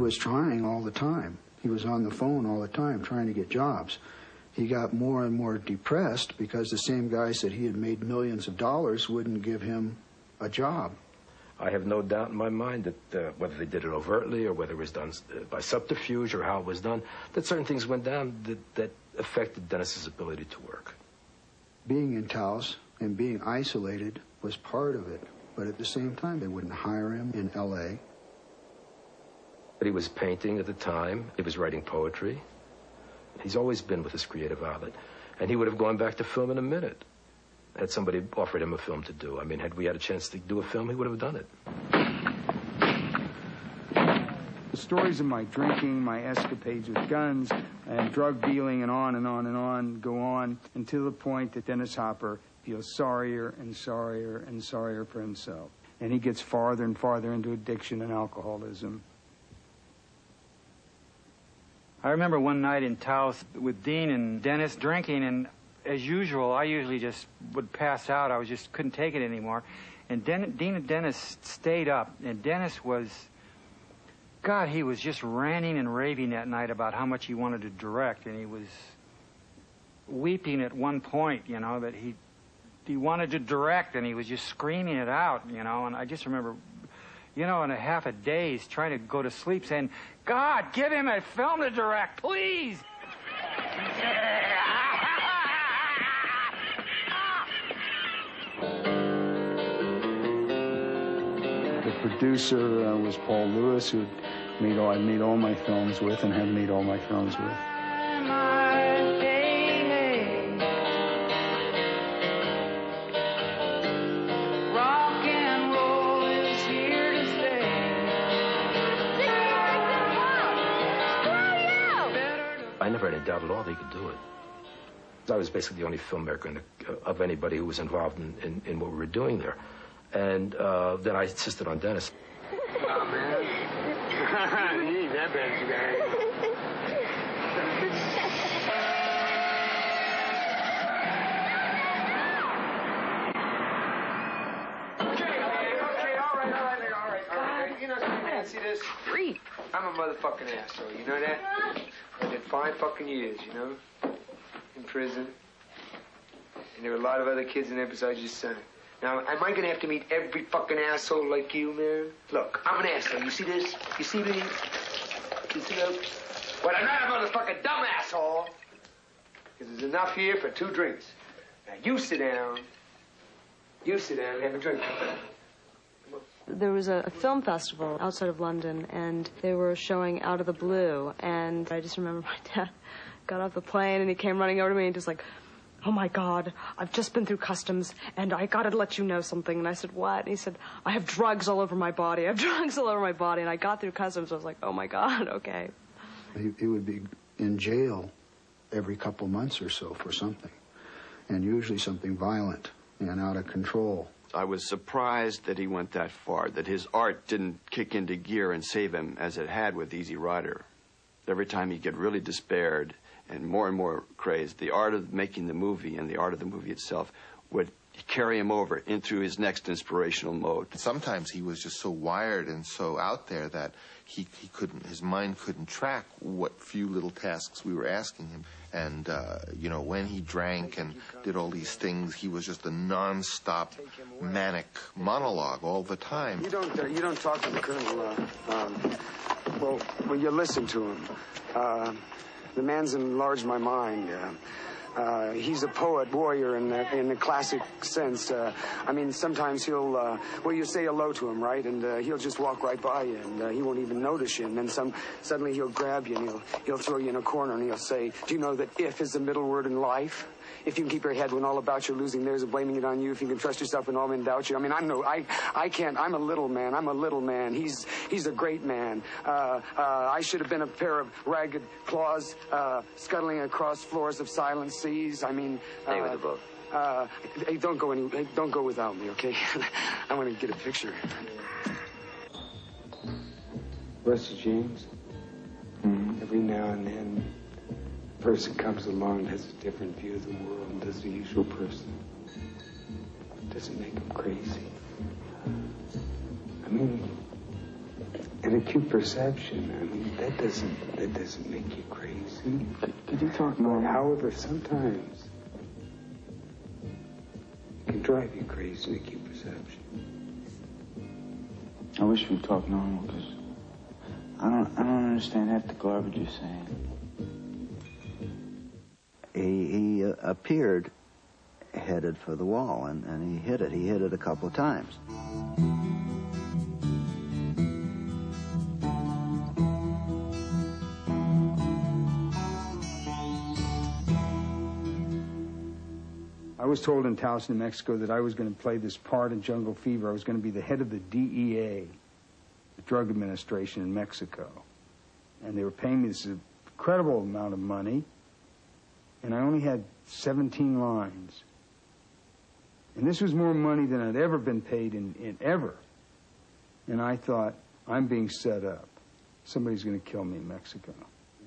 was trying all the time. He was on the phone all the time trying to get jobs. He got more and more depressed because the same guys that he had made millions of dollars wouldn't give him a job. I have no doubt in my mind that whether they did it overtly or whether it was done by subterfuge or how it was done, that certain things went down that affected Dennis's ability to work. Being in Taos and being isolated was part of it, but at the same time, they wouldn't hire him in L.A. But he was painting at the time. He was writing poetry. He's always been with his creative outlet, and he would have gone back to film in a minute had somebody offered him a film to do. I mean, had we had a chance to do a film, he would have done it. The stories of my drinking, my escapades with guns, and drug dealing, and on and on and on, go on until the point that Dennis Hopper feels sorrier and sorrier and sorrier for himself. And he gets farther and farther into addiction and alcoholism. I remember one night in Taos with Dean and Dennis drinking, and as usual, I usually just would pass out. I just couldn't take it anymore. And Dean and Dennis stayed up, and Dennis was, God, he was just ranting and raving that night about how much he wanted to direct, and he was weeping at one point, you know, that he wanted to direct, and he was just screaming it out, you know, and I just remember, you know, in a half a daze trying to go to sleep saying, God, give him a film to direct, please! The producer was Paul Lewis, who I'd made all my films with and had made all my films with. I never had any doubt at all that he could do it. I was basically the only filmmaker of anybody who was involved in what we were doing there. And then I insisted on Dennis. Oh, man. He ain't that bad as you guys. Okay, all right. You know something, man, see this? Freak. I'm a motherfucking asshole, you know that? I did 5 fucking years, you know, in prison. And there were a lot of other kids in there besides your son. Now, am I going to have to meet every fucking asshole like you, man? Look, I'm an asshole. You see this? You see me? You see those? But I'm not a motherfucking dumb asshole. Because there's enough here for 2 drinks. Now, you sit down. You sit down and have a drink. There was a film festival outside of London, and they were showing Out of the Blue, and I just remember my dad got off the plane, and he came running over to me and just like, oh, my God, I've just been through customs, and I got to let you know something. And I said, what? And he said, I have drugs all over my body. I have drugs all over my body. And I got through customs. I was like, oh, my God, okay. He would be in jail every couple months or so for something, and usually something violent and out of control. I was surprised that he went that far, that his art didn't kick into gear and save him as it had with Easy Rider. Every time he'd get really despaired and more crazed, the art of making the movie and the art of the movie itself would carry him over into his next inspirational mode. Sometimes he was just so wired and so out there that he couldn't, his mind couldn't track what few little tasks we were asking him. And, you know, when he drank and did all these things, he was just a non-stop manic monologue all the time. You don't talk to the colonel, well, you listen to him. The man's enlarged my mind. He's a poet, warrior in the classic sense. I mean, sometimes he'll, well, you say hello to him, right? And he'll just walk right by you, and he won't even notice you. And then suddenly he'll grab you, and he'll throw you in a corner, and he'll say, do you know that if is the middle word in life? If you can keep your head when all about you're losing theirs and blaming it on you, if you can trust yourself when all men doubt you. I mean, I can't. I'm a little man. I'm a little man. He's a great man. I should have been a pair of ragged claws scuttling across floors of silent seas. I mean, Stay with the boat. Hey, don't go without me, okay? I want to get a picture. Buster James. Every now and then, a person comes along and has a different view of the world than does the usual person. It doesn't make them crazy. I mean, An acute perception. I mean, that doesn't make you crazy. Could you talk more? However, sometimes it can drive you crazy, an acute perception. I wish we'd talk normal, because I don't understand half the garbage you're saying. He appeared headed for the wall, and he hit it. He hit it a couple of times. I was told in Taos, New Mexico, that I was going to play this part in Jungle Fever. I was going to be the head of the DEA, the Drug Administration in Mexico. And they were paying me this incredible amount of money, and I only had 17 lines. And this was more money than I'd ever been paid in ever. And I thought, I'm being set up. Somebody's going to kill me in Mexico.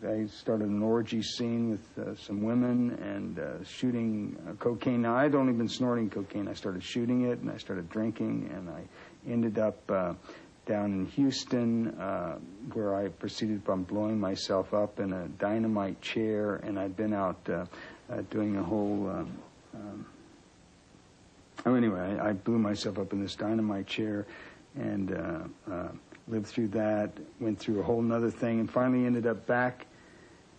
I started an orgy scene with some women and shooting cocaine. Now, I'd only been snorting cocaine. I started shooting it, and I started drinking, and I ended up down in Houston, where I proceeded by blowing myself up in a dynamite chair, and I'd been out doing a whole... anyway, I blew myself up in this dynamite chair, and lived through that, went through a whole nother thing, and finally ended up back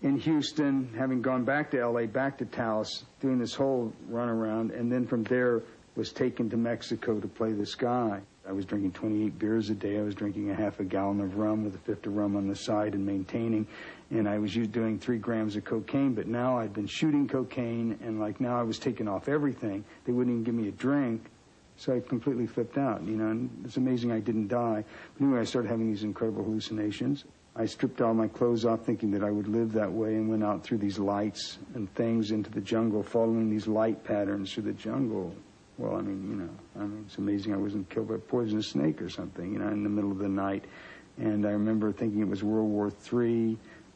in Houston, having gone back to L.A., back to Taos, doing this whole runaround, and then from there was taken to Mexico to play this guy. I was drinking 28 beers a day. I was drinking a half a gallon of rum with a fifth of rum on the side and maintaining, and I was doing 3 grams of cocaine, but now I'd been shooting cocaine, and like now I was taking off everything. They wouldn't even give me a drink. So I completely flipped out, you know, and it's amazing I didn't die. But anyway, I started having these incredible hallucinations. I stripped all my clothes off thinking that I would live that way, and went out through these lights and things into the jungle, following these light patterns through the jungle. Well, I mean, it's amazing I wasn't killed by a poisonous snake or something, you know, in the middle of the night. And I remember thinking it was World War III,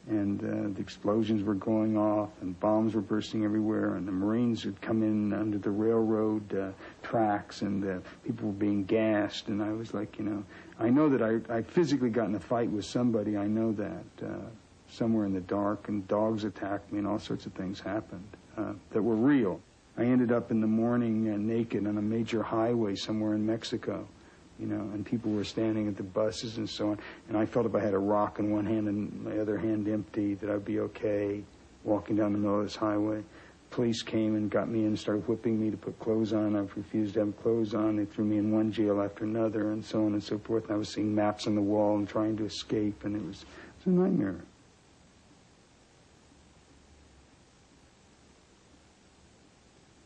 and the explosions were going off, and bombs were bursting everywhere, and the Marines had come in under the railroad tracks, and people were being gassed, and I was like, you know, I know that I physically got in a fight with somebody. I know that somewhere in the dark, and dogs attacked me, and all sorts of things happened that were real. I ended up in the morning naked on a major highway somewhere in Mexico, you know, and people were standing at the buses and so on. And I felt if I had a rock in one hand and my other hand empty, that I'd be okay walking down the middle of this highway. Police came and got me in and started whipping me to put clothes on. I refused to have clothes on. They threw me in one jail after another and so on and so forth. And I was seeing maps on the wall and trying to escape, and it was a nightmare.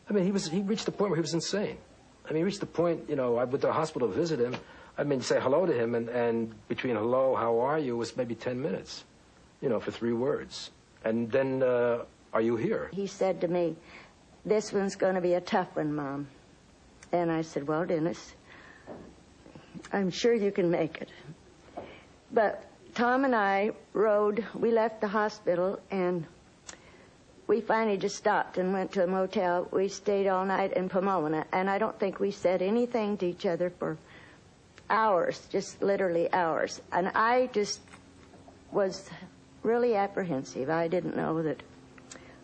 I mean, he reached the point where he was insane. I mean, he reached the point, you know, I went to the hospital to visit him. I mean, say hello to him, and between hello, how are you, was maybe 10 minutes, you know, for 3 words. And then, are you here? He said to me, "This one's going to be a tough one, Mom." And I said, "Well, Dennis, I'm sure you can make it." But Tom and I we left the hospital, and we finally just stopped and went to a motel. We stayed all night in Pomona, and I don't think we said anything to each other for hours, just literally hours. And I just was really apprehensive. I didn't know that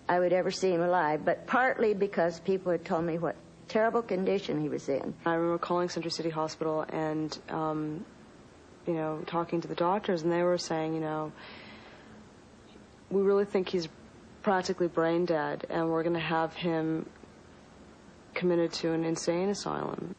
I would ever see him alive, but partly because people had told me what terrible condition he was in. I remember calling Century City Hospital and, you know, talking to the doctors, and they were saying, you know, we really think he's practically brain dead, and we're going to have him committed to an insane asylum.